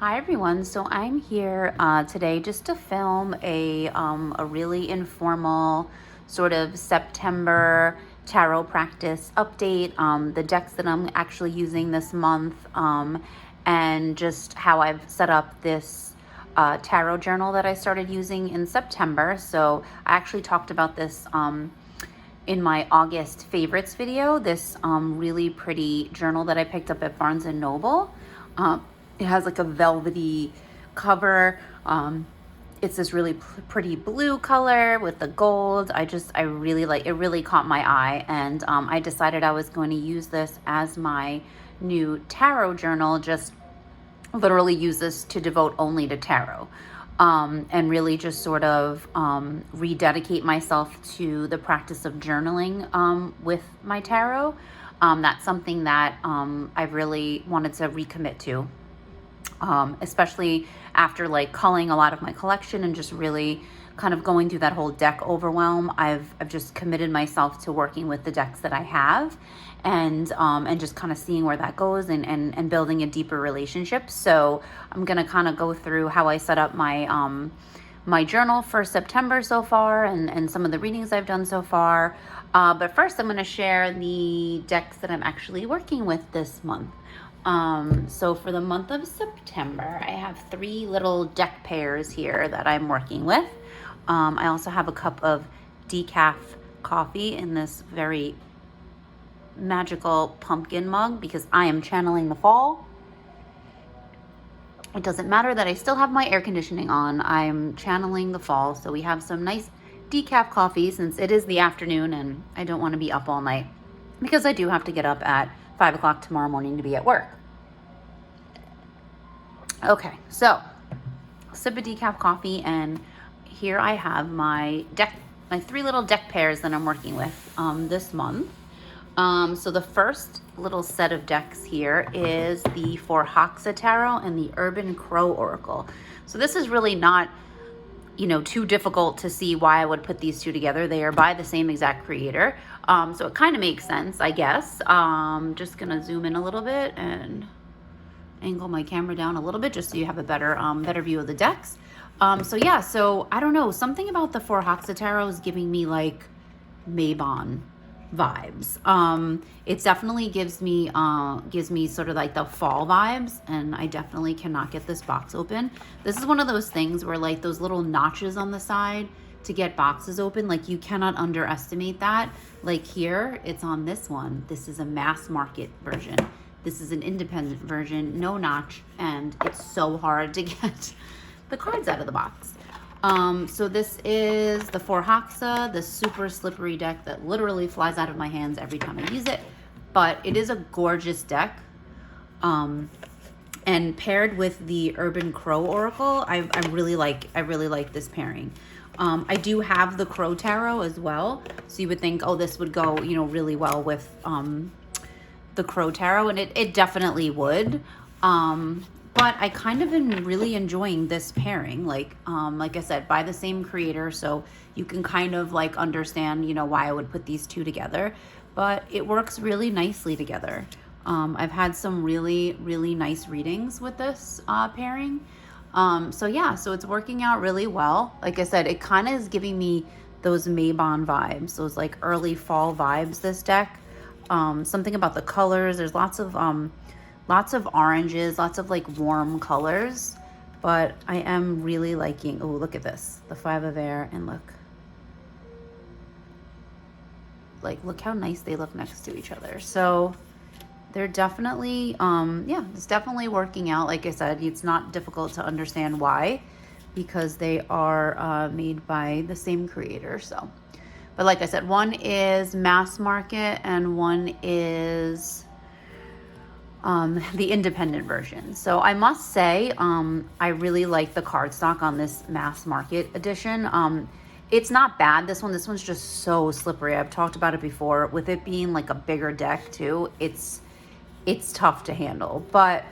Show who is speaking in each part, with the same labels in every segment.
Speaker 1: Hi everyone. So I'm here today just to film a really informal sort of September tarot practice update. The decks that I'm actually using this month, and just how I've set up this tarot journal that I started using in September. So I actually talked about this in my August favorites video. This really pretty journal that I picked up at Barnes and Noble. It has like a velvety cover. It's this really pretty blue color with the gold. I really like it, really caught my eye. And I decided I was going to use this as my new tarot journal, just literally use this to devote only to tarot. And really just sort of rededicate myself to the practice of journaling with my tarot. That's something that I've really wanted to recommit to. Especially after like culling a lot of my collection and just really kind of going through that whole deck overwhelm. I've just committed myself to working with the decks that I have, and just kind of seeing where that goes, and building a deeper relationship. So I'm gonna kind of go through how I set up my my journal for September so far, and some of the readings I've done so far. But first I'm gonna share the decks that I'm actually working with this month. So for the month of September, I have 3 little deck pairs here that I'm working with. I also have a cup of decaf coffee in this very magical pumpkin mug because I am channeling the fall. It doesn't matter that I still have my air conditioning on. I'm channeling the fall. So we have some nice decaf coffee since it is the afternoon and I don't want to be up all night because I do have to get up at 5 o'clock tomorrow morning to be at work. Okay, so sip of decaf coffee, and here I have my 3 little deck pairs that I'm working with this month. So the first little set of decks here is the Forhaxa Tarot and the Urban Crow Oracle. So this is really not, too difficult to see why I would put these two together. They are by the same exact creator. So it kind of makes sense, I guess. Just gonna zoom in a little bit and angle my camera down a little bit just so you have a better view of the decks. So I don't know, something about the Forhaxa Tarot is giving me like Mabon vibes. It definitely gives me sort of like the fall vibes, and I definitely cannot get this box open. This is one of those things where like those little notches on the side to get boxes open, like you cannot underestimate that. Like here, it's on this one. This is a mass market version. This is an independent version, no notch, and it's so hard to get the cards out of the box. So this is the Forhaxa, the super slippery deck that literally flies out of my hands every time I use it. But it is a gorgeous deck. And paired with the Urban Crow Oracle, I really like this pairing. I do have the Crow Tarot as well. So you would think, oh, this would go, really well with the Crow Tarot, and it definitely would. But I kind of am really enjoying this pairing, like I said, by the same creator, so you can kind of like understand, why I would put these two together. But it works really nicely together. I've had some really, really nice readings with this pairing. So it's working out really well. Like I said, it kind of is giving me those Mabon vibes, those like early fall vibes, this deck. Something about the colors. There's lots of oranges, lots of like warm colors, but I am really liking, oh, look at this, the 5 of air, and look how nice they look next to each other. So they're definitely, it's definitely working out. Like I said, it's not difficult to understand why, because they are made by the same creator. So, but like I said, one is mass market and one is the independent version. So I must say, I really like the cardstock on this mass market edition. It's not bad. This one's just so slippery. I've talked about it before. With it being like a bigger deck too, it's tough to handle. But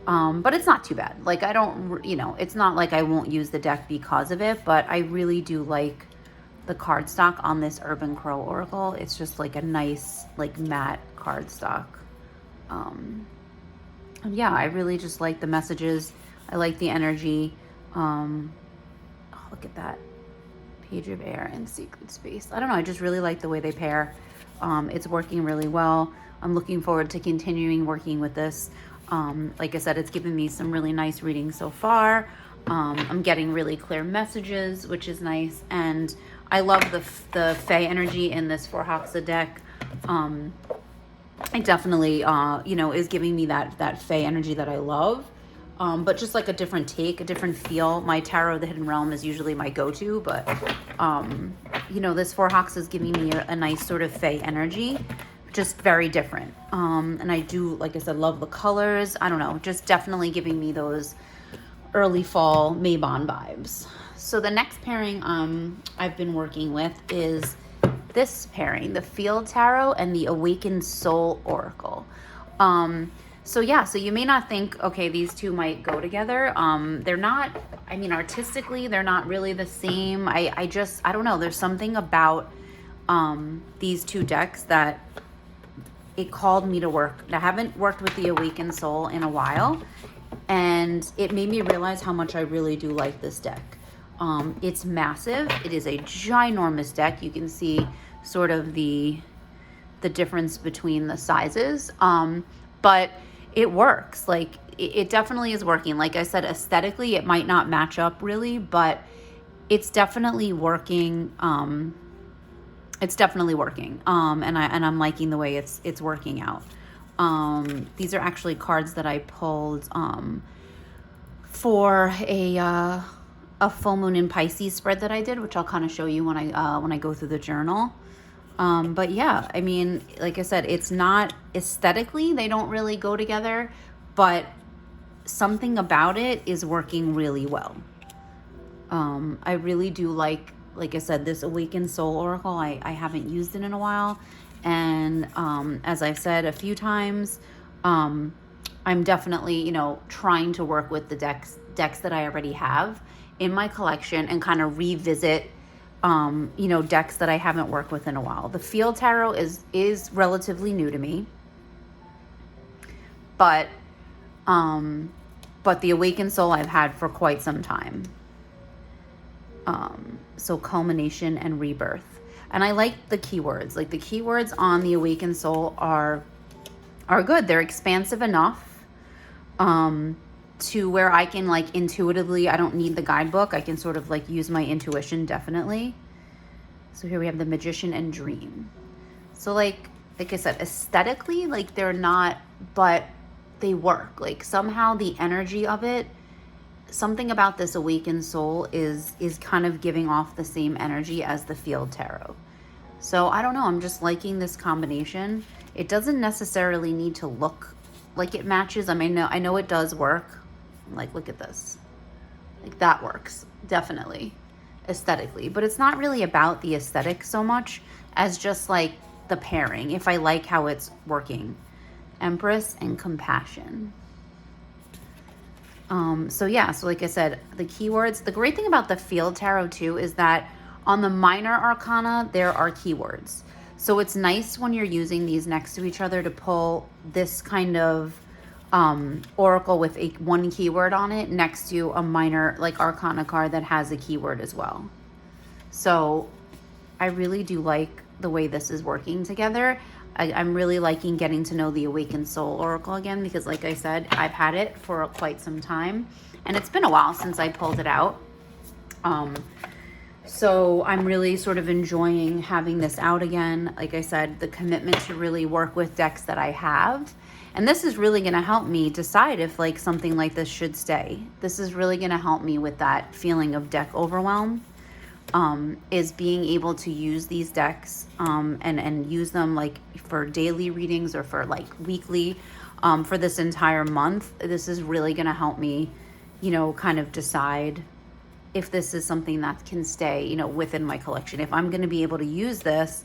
Speaker 1: it's not too bad. Like I don't, it's not like I won't use the deck because of it. But I really do like the cardstock on this Urban Crow Oracle. It's just like a nice like matte cardstock. I really just like the messages. I like the energy. Oh, look at that. Page of Air and Secret Space. I don't know. I just really like the way they pair. It's working really well. I'm looking forward to continuing working with this. Like I said, it's given me some really nice readings so far. I'm getting really clear messages, which is nice. And I love the Fae energy in this Forhaxa deck. It definitely, is giving me that Fae energy that I love. But just like a different take, a different feel. My Tarot of the Hidden Realm is usually my go-to, but, this Forhaxa is giving me a nice sort of Fae energy, just very different. And I do, like I said, love the colors. I don't know, just definitely giving me those early fall Mabon vibes. So the next pairing I've been working with is this pairing, the Field Tarot and the Awakened Soul Oracle. So you may not think, okay, these two might go together. They're not, artistically, they're not really the same. I don't know. There's something about these two decks that it called me to work. I haven't worked with the Awakened Soul in a while, and it made me realize how much I really do like this deck. It's massive. It is a ginormous deck. You can see sort of the difference between the sizes. But it works. Like, it definitely is working. Like I said, aesthetically, it might not match up really, but it's definitely working. It's definitely working. And I'm liking the way it's working out. These are actually cards that I pulled for a full moon in Pisces spread that I did, which I'll kind of show you when I go through the journal. But yeah, like I said, it's not aesthetically, they don't really go together, but something about it is working really well. I really do like I said, this Awakened Soul Oracle. I haven't used it in a while. And as I've said a few times, I'm definitely, trying to work with the decks that I already have in my collection and kind of revisit decks that I haven't worked with in a while. The Field Tarot is relatively new to me, but the Awakened Soul I've had for quite some time. So culmination and rebirth, and I like the keywords. Like, the keywords on the Awakened Soul are good. They're expansive enough to where I can, like, intuitively, I don't need the guidebook. I can sort of, like, use my intuition, definitely. So here we have the Magician and Dream. So like I said, aesthetically, like, they're not, but they work. Like, somehow the energy of it, something about this Awakened Soul is kind of giving off the same energy as the Field Tarot. So I don't know, I'm just liking this combination. It doesn't necessarily need to look like it matches. I know it does work. Like, look at this. Like, that works, definitely, aesthetically. But it's not really about the aesthetic so much as just, like, the pairing, if I like how it's working. Empress and Compassion. So like I said, the keywords, the great thing about the Field Tarot too is that on the minor arcana, there are keywords. So it's nice when you're using these next to each other to pull this kind of oracle with one keyword on it next to a minor, like, arcana card that has a keyword as well. So I really do like the way this is working together. I'm really liking getting to know the Awakened Soul Oracle again, because like I said, I've had it for quite some time and it's been a while since I pulled it out. So I'm really sort of enjoying having this out again. Like I said, the commitment to really work with decks that I have. And this is really going to help me decide if, like, something like this should stay. This is really going to help me with that feeling of deck overwhelm. Is being able to use these decks and use them, like, for daily readings or for, like, weekly for this entire month. This is really going to help me, kind of decide if this is something that can stay, within my collection, if I'm going to be able to use this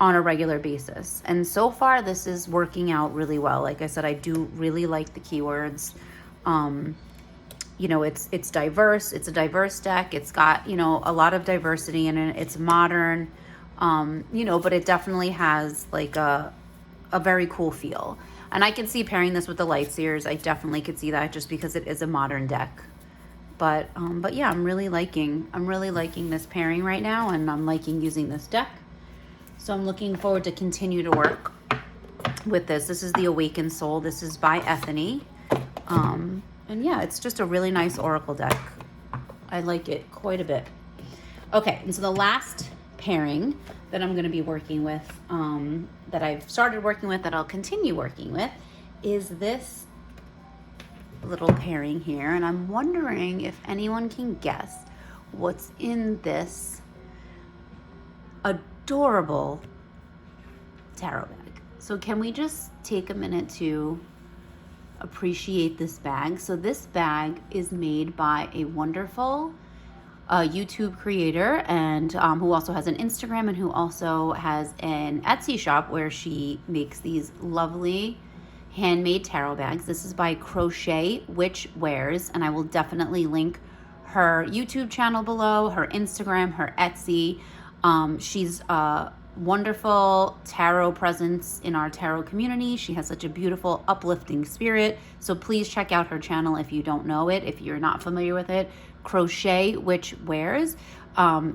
Speaker 1: on a regular basis. And so far, this is working out really well. Like I said, I do really like the keywords. It's diverse. It's a diverse deck. It's got, a lot of diversity in it. It's modern, but it definitely has, like, a very cool feel. And I can see pairing this with the Lightseers. I definitely could see that just because it is a modern deck. But yeah, I'm really liking this pairing right now, and I'm liking using this deck. So I'm looking forward to continue to work with this. This is the Awakened Soul. This is by Ethany. And yeah, it's just a really nice Oracle deck. I like it quite a bit. Okay, and so the last pairing that I'm going to be working with, that I've started working with, that I'll continue working with, is this little pairing here. And I'm wondering if anyone can guess what's in this adorable tarot bag. So can we just take a minute to appreciate this bag? So this bag is made by a wonderful YouTube creator, and who also has an Instagram, and who also has an Etsy shop where she makes these lovely handmade tarot bags. This is by Crochet Witch Wears, and I will definitely link her YouTube channel below, her Instagram, her Etsy. She's a wonderful tarot presence in our tarot community. She has such a beautiful, uplifting spirit. So please check out her channel if you don't know it, if you're not familiar with it. Crochet Witch Wears.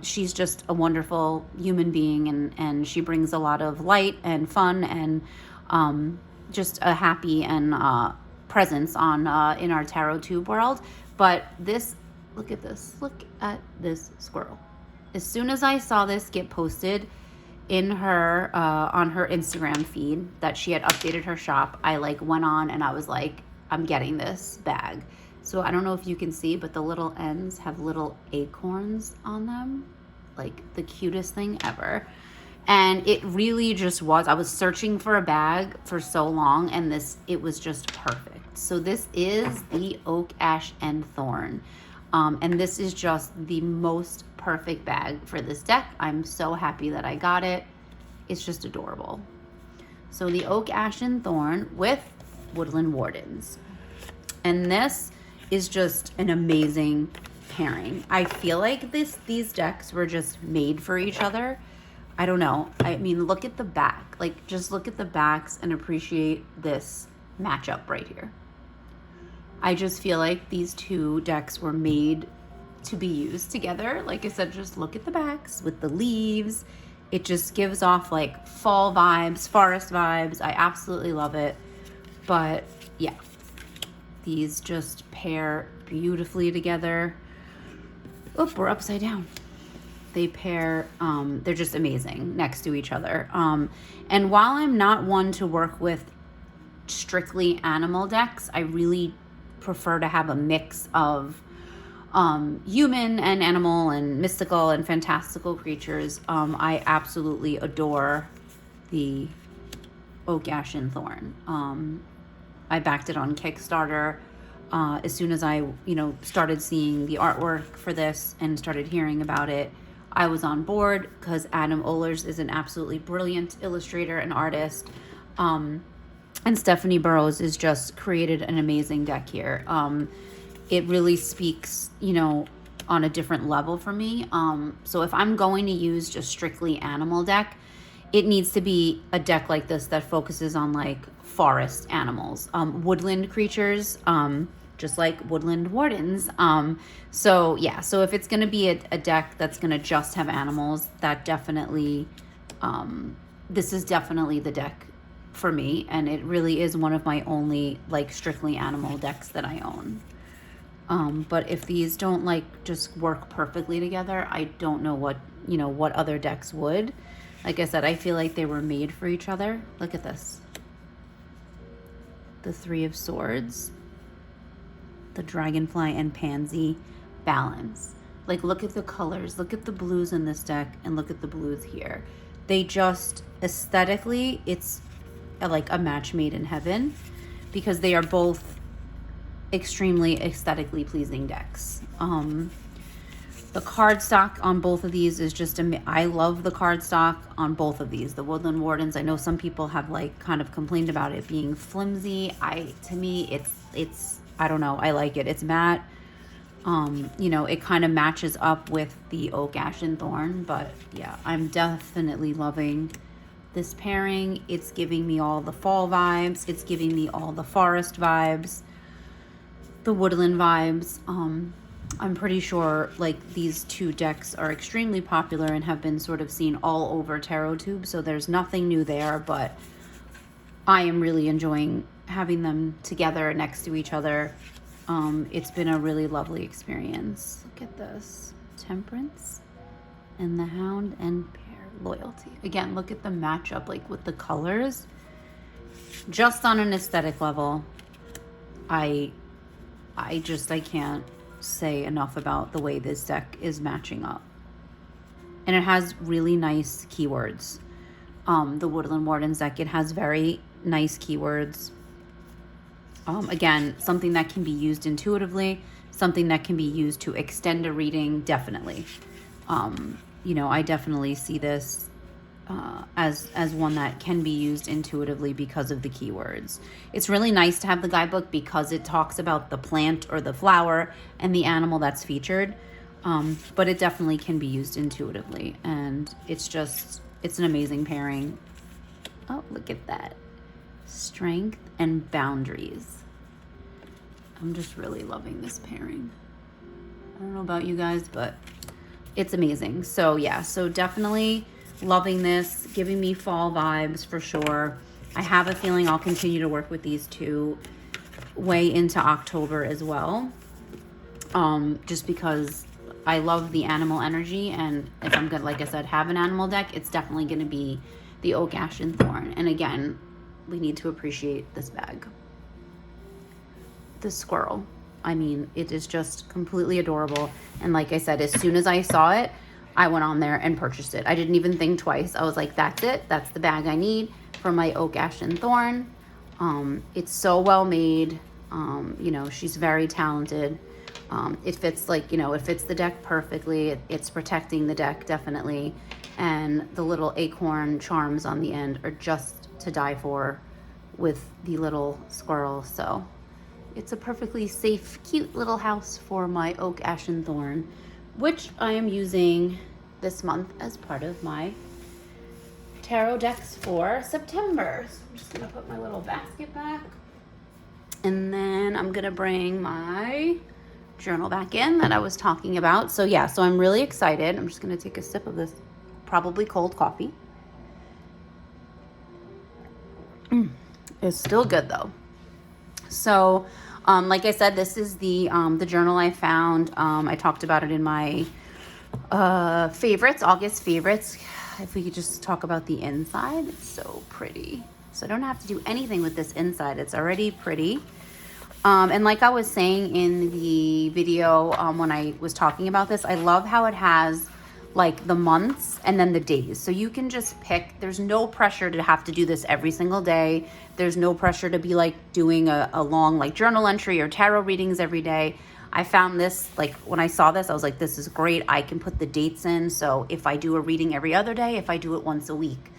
Speaker 1: She's just a wonderful human being, and she brings a lot of light and fun and just a happy and presence on in our tarot tube world. But this, look at this squirrel. As soon as I saw this get posted in her on her Instagram feed that she had updated her shop, I went on and I was like, I'm getting this bag. So I don't know if you can see, but the little ends have little acorns on them, like the cutest thing ever. And it really just was. I was searching for a bag for so long, and it was just perfect. So this is the Oak, Ash, and Thorn. And this is just the most perfect bag for this deck. I'm so happy that I got it. It's just adorable. So the Oak, Ash, and Thorn with Woodland Wardens. And this is just an amazing pairing. I feel like these decks were just made for each other. I don't know. I mean, look at the back. Just look at the backs and appreciate this matchup right here. I just feel like these two decks were made to be used together. Like I said, just look at the backs with the leaves. It just gives off fall vibes, forest vibes. I absolutely love it. But yeah, these just pair beautifully together. Oh, we're upside down. They pair, they're just amazing next to each other. And while I'm not one to work with strictly animal decks, I really prefer to have a mix of human and animal and mystical and fantastical creatures. I absolutely adore the Oak, Ash, and Thorn. I backed it on Kickstarter. As soon as I, started seeing the artwork for this and started hearing about it, I was on board because Adam Ohlers is an absolutely brilliant illustrator and artist. And Stephanie Burrows has just created an amazing deck here. It really speaks, on a different level for me. So if I'm going to use just strictly animal deck, it needs to be a deck like this that focuses on forest animals, woodland creatures, just like Woodland Wardens. So yeah, so if it's going to be a deck that's going to just have animals, that definitely, this is definitely the deck for me. And it really is one of my only strictly animal decks that I own. But if these don't just work perfectly together, I don't know what other decks would. Like I said, I feel like they were made for each other. Look at this. The Three of Swords, the Dragonfly and Pansy balance. Look at the colors. Look at the blues in this deck and look at the blues here. They just, aesthetically, it's a match made in heaven because they are both extremely aesthetically pleasing decks. The cardstock on both of these is just I love the cardstock on both of these. The Woodland Wardens, I know some people have kind of complained about it being flimsy. To me it's I don't know, I like it. It's matte. It kind of matches up with the Oak, Ash, and Thorn, but yeah, I'm definitely loving this pairing. It's giving me all the fall vibes. It's giving me all the forest vibes, the woodland vibes. I'm pretty sure like these two decks are extremely popular and have been sort of seen all over tarot tube, so there's nothing new there, but I am really enjoying having them together next to each other. It's been a really lovely experience. Look at this. Temperance and the Hound and Pair. Loyalty. Again, look at the matchup, like with the colors. Just on an aesthetic level, I can't say enough about the way this deck is matching up. And it has really nice keywords. The Woodland Wardens deck, it has very nice keywords. Again, something that can be used intuitively, something that can be used to extend a reading, definitely. You know, I definitely see this as one that can be used intuitively because of the keywords. It's really nice to have the guidebook because it talks about the plant or the flower and the animal that's featured, but it definitely can be used intuitively, and it's an amazing pairing. Oh, look at that. Strength and boundaries. I'm just really loving this pairing. I don't know about you guys, but it's amazing. So yeah, so definitely loving this, giving me fall vibes for sure. I have a feeling I'll continue to work with these two way into October as well. Just because I love the animal energy, and if I'm gonna, like I said, have an animal deck, it's definitely gonna be the Oak, Ash, and Thorn. And again, we need to appreciate this bag. The squirrel. I mean, it is just completely adorable. And like I said, as soon as I saw it, I went on there and purchased it. I didn't even think twice. I was like, that's it. That's the bag I need for my Oak, Ash, and Thorn. It's so well made. You know, she's very talented. It fits, like, you know, it fits the deck perfectly. It's protecting the deck, definitely. And the little acorn charms on the end are just to die for with the little squirrel. So it's a perfectly safe, cute little house for my Oak, Ash, and Thorn, which I am using this month as part of my tarot decks for September. So I'm just gonna put my little basket back. And then I'm gonna bring my journal back in that I was talking about. So yeah, so I'm really excited. I'm just gonna take a sip of this probably cold coffee. It's still good though. So like I said, this is the journal I found. I talked about it in my favorites, August favorites. If we could just talk about the inside, it's so pretty. So I don't have to do anything with this inside. It's already pretty. And like I was saying in the video when I was talking about this, I love how it has like the months and then the days. So you can just pick. There's no pressure to have to do this every single day. There's no pressure to be like doing a long like journal entry or tarot readings every day. I found this, like when I saw this, I was like, this is great. I can put the dates in. So if I do a reading every other day, if I do it once a week,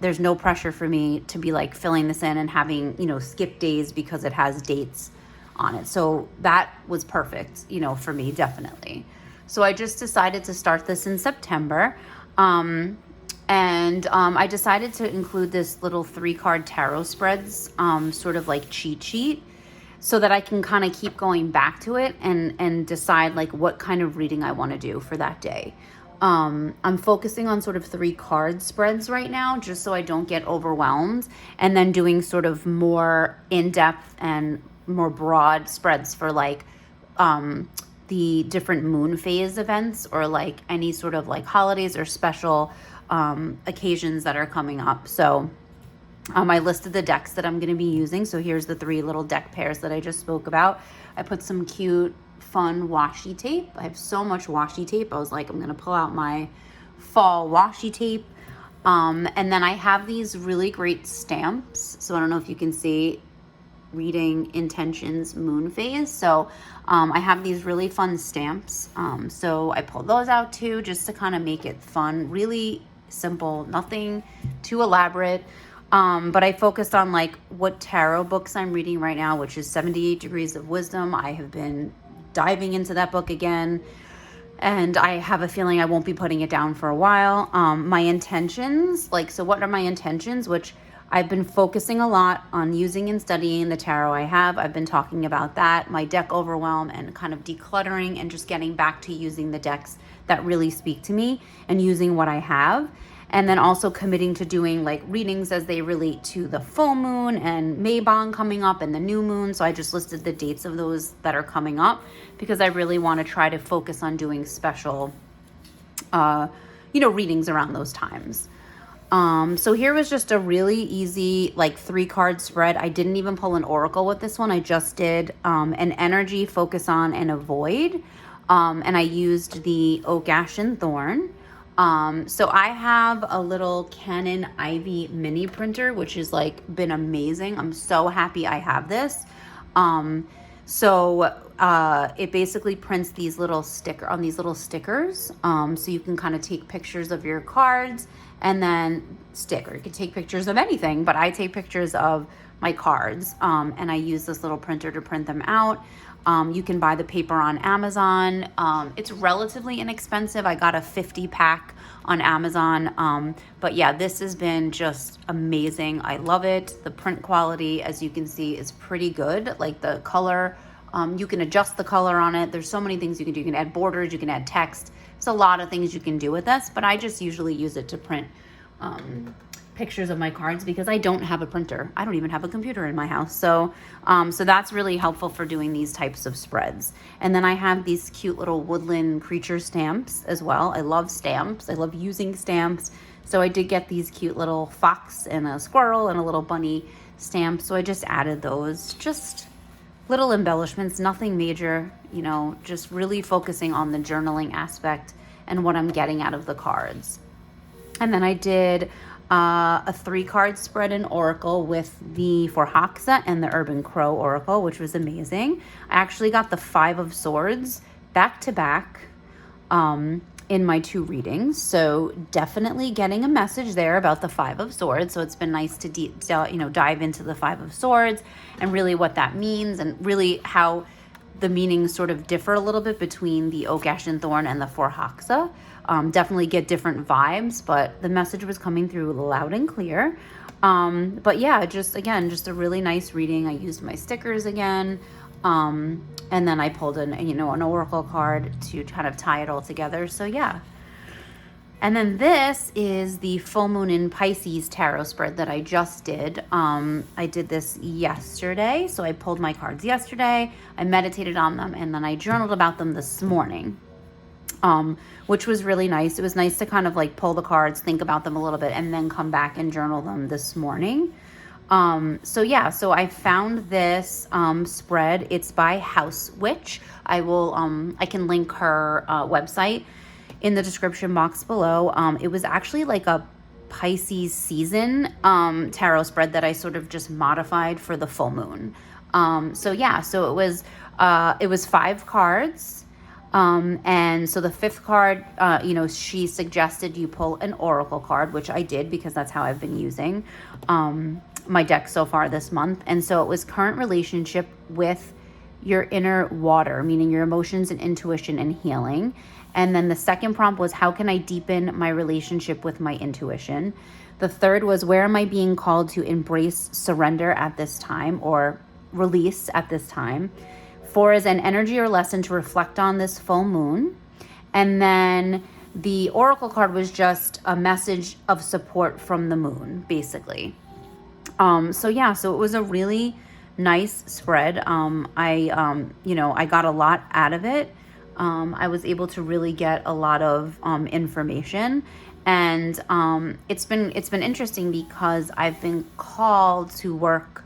Speaker 1: there's no pressure for me to be like filling this in and having, you know, skip days because it has dates on it. So that was perfect, you know, for me, definitely. So I just decided to start this in September. I decided to include this little 3-card tarot spreads, sort of like cheat sheet, so that I can kind of keep going back to it and decide like what kind of reading I want to do for that day. I'm focusing on sort of 3-card spreads right now, just so I don't get overwhelmed, and then doing sort of more in-depth and more broad spreads for like the different moon phase events, or like any sort of like holidays or special occasions that are coming up. So I listed the decks that I'm going to be using. So here's the 3 little deck pairs that I just spoke about. I put some cute, fun washi tape. I have so much washi tape. I was like, I'm going to pull out my fall washi tape. And then I have these really great stamps. So I don't know if you can see, reading intentions moon phase. So I have these really fun stamps. So I pulled those out too, just to kind of make it fun, really simple, nothing too elaborate. But I focused on like what tarot books I'm reading right now, which is 78 Degrees of Wisdom. I have been diving into that book again, and I have a feeling I won't be putting it down for a while. My intentions, so what are my intentions? Which I've been focusing a lot on using and studying the tarot I have. I've been talking about that, my deck overwhelm, and kind of decluttering and just getting back to using the decks that really speak to me and using what I have. And then also committing to doing readings as they relate to the full moon and Maybon coming up and the new moon. So I just listed the dates of those that are coming up because I really want to try to focus on doing special, readings around those times. So here was just a really easy 3-card spread. I didn't even pull an oracle with this one. I just did an energy, focus on, and avoid. And I used the Oak, Ash, and Thorn. So I have a little Canon Ivy mini printer, which has been amazing. I'm so happy I have this. It basically prints these little stickers. So you can kind of take pictures of your cards and then stick, or you can take pictures of anything, but I take pictures of my cards. And I use this little printer to print them out. You can buy the paper on Amazon. It's relatively inexpensive. I got a 50 pack on Amazon. But yeah, this has been just amazing. I love it. The print quality, as you can see, is pretty good. The color, you can adjust the color on it. There's so many things you can do. You can add borders, you can add text. There's a lot of things you can do with this, but I just usually use it to print pictures of my cards because I don't have a printer. I don't even have a computer in my house. So that's really helpful for doing these types of spreads. And then I have these cute little woodland creature stamps as well. I love stamps. I love using stamps. So I did get these cute little fox and a squirrel and a little bunny stamp. So I just added those, just little embellishments, nothing major, just really focusing on the journaling aspect and what I'm getting out of the cards. And then I did a 3-card spread in Oracle with the Forhaxa and the Urban Crow Oracle, which was amazing. I actually got the 5 of Swords back to back in my 2 readings. So definitely getting a message there about the 5 of Swords. So it's been nice to dive into the 5 of Swords and really what that means and really how the meanings sort of differ a little bit between the Oak, Ash, and Thorn and the Forhaxa. Definitely get different vibes, but the message was coming through loud and clear. But yeah, just a really nice reading. I used my stickers again. And then I pulled an oracle card to kind of tie it all together. So yeah. And then this is the full moon in Pisces tarot spread that I just did. I did this yesterday. So I pulled my cards yesterday. I meditated on them and then I journaled about them this morning. Which was really nice. It was nice to kind of pull the cards, think about them a little bit, and then come back and journal them this morning. So I found this spread. It's by House Witch. I can link her website in the description box below. It was actually a Pisces season tarot spread that I sort of just modified for the full moon. So it was 5 cards. And so the 5th card, she suggested you pull an oracle card, which I did because that's how I've been using my deck so far this month. And so it was current relationship with your inner water, meaning your emotions and intuition and healing. And then the second prompt was, how can I deepen my relationship with my intuition? The third was, where am I being called to embrace surrender at this time or release at this time? 4 is an energy or lesson to reflect on this full moon. And then the oracle card was just a message of support from the moon, basically. So it was a really nice spread. I got a lot out of it. I was able to really get a lot of information, and it's been interesting because I've been called to work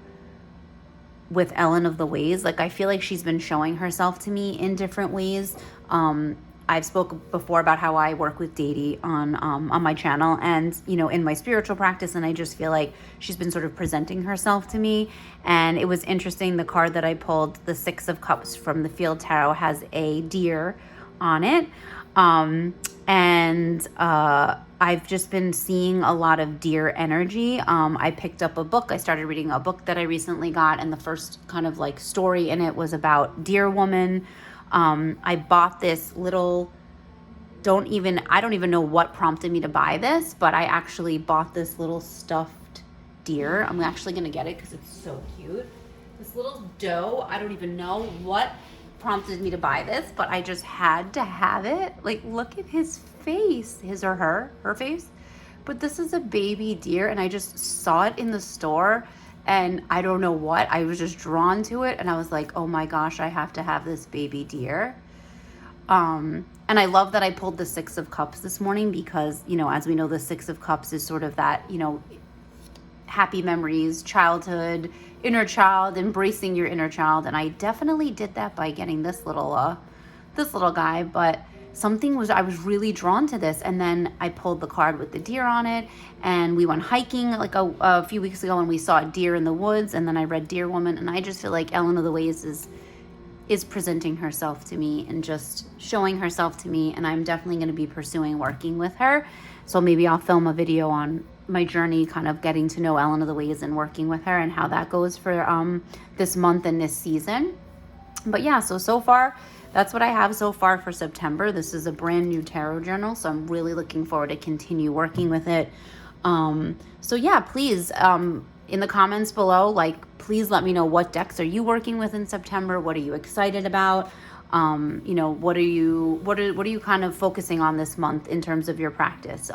Speaker 1: with Ellen of the Ways. I feel like she's been showing herself to me in different ways. I've spoken before about how I work with Deity on my channel and, in my spiritual practice. And I just feel like she's been sort of presenting herself to me. And it was interesting. The card that I pulled, the 6 of Cups from the Field Tarot, has a deer on it. I've just been seeing a lot of deer energy. I picked up a book. I started reading a book that I recently got, and the first kind of story in it was about Deer Woman. I bought this little I don't even know what prompted me to buy this, but I actually bought this little stuffed deer. I'm actually gonna get it because it's so cute. This little doe, I don't even know what prompted me to buy this, but I just had to have it. Like, look at his face, his or her face. But this is a baby deer, and I just saw it in the store, and I don't know what, I was just drawn to it, and I was like, oh my gosh, I have to have this baby deer. And I love that I pulled the Six of Cups this morning because, you know, as we know, the Six of Cups is sort of that, you know, happy memories, childhood, inner child, embracing your inner child. And I definitely did that by getting this little guy, but I was really drawn to this. And then I pulled the card with the deer on it, and we went hiking like a few weeks ago, and we saw a deer in the woods, and then I read Deer Woman, and I just feel like Ellen of the Ways is presenting herself to me and just showing herself to me, and I'm definitely going to be pursuing working with her. So maybe I'll film a video on my journey, kind of getting to know Ellen of the Ways and working with her, and how that goes for this month and this season. But yeah, so far that's what I have so far for September. This is a brand new tarot journal, so I'm really looking forward to continue working with it. So yeah, please, in the comments below, like, please let me know, what decks are you working with in September? What are you excited about? You know, what are you kind of focusing on this month in terms of your practice?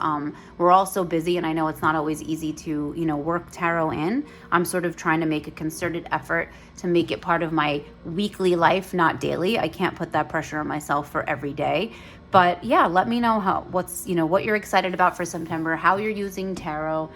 Speaker 1: We're all so busy, and I know it's not always easy to, you know, work tarot in. I'm sort of trying to make a concerted effort to make it part of my weekly life, not daily. I can't put that pressure on myself for every day. But yeah, let me know what you're excited about for September, how you're using tarot.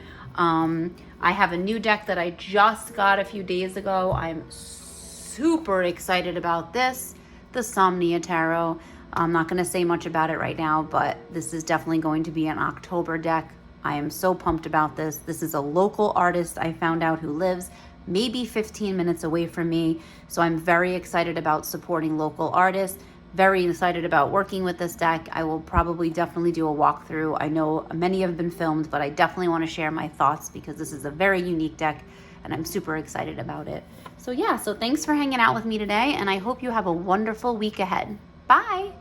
Speaker 1: I have a new deck that I just got a few days ago. I'm super excited about this, the Somnia Tarot. I'm not going to say much about it right now, but this is definitely going to be an October deck. I am so pumped about this. This is a local artist I found out who lives maybe 15 minutes away from me. So I'm very excited about supporting local artists. Very excited about working with this deck. I will probably definitely do a walkthrough. I know many have been filmed, but I definitely want to share my thoughts because this is a very unique deck and I'm super excited about it. So yeah, so thanks for hanging out with me today, and I hope you have a wonderful week ahead. Bye.